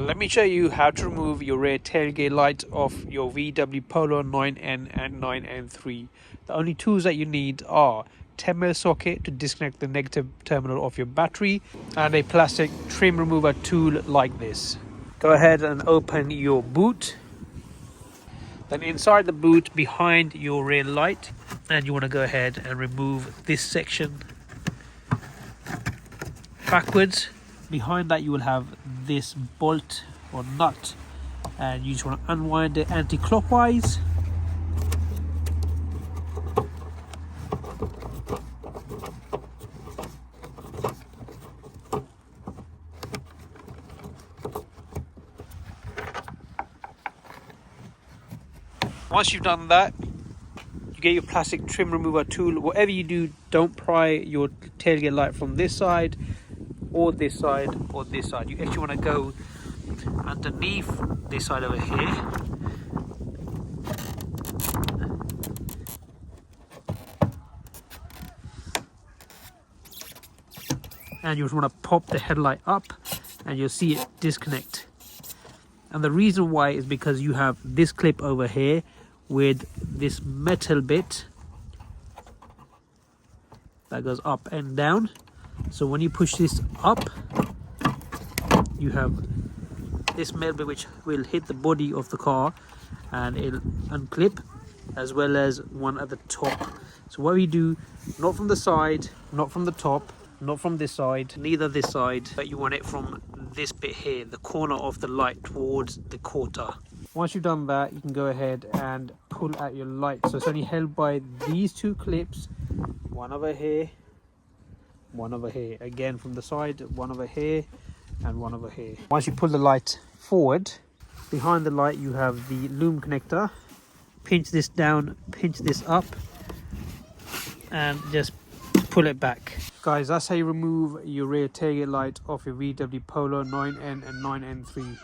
Let me show you how to remove your rear tailgate light off your VW Polo 9N and 9N3. The only tools that you need are 10mm socket to disconnect the negative terminal of your battery and a plastic trim remover tool like this. Go ahead and open your boot. Then inside the boot behind your rear light, and you want to go ahead and remove this section backwards. Behind that you will have this bolt or nut, and you just want to unwind it anti-clockwise. Once you've done that, you get your plastic trim remover tool. Whatever you do, don't pry your tailgate light from this side or this side or this side. You actually want to go underneath this side over here. And you just want to pop the headlight up and you'll see it disconnect. And the reason why is because you have this clip over here with this metal bit that goes up and down. So when you push this up, you have this metal bit which will hit the body of the car and it'll unclip, as well as one at the top. So what we do, not from the side, not from the top, not from this side, neither this side, but you want it from this bit here, the corner of the light towards the quarter. Once you've done that, you can go ahead and pull out your light. So it's only held by these two clips, one over here, one over here. Again from the side, one over here and one over here. Once you pull the light forward, behind the light you have the loom connector. Pinch this down, pinch this up, and just pull it back. Guys, that's how you remove your rear tailgate light off your VW Polo 9N and 9N3.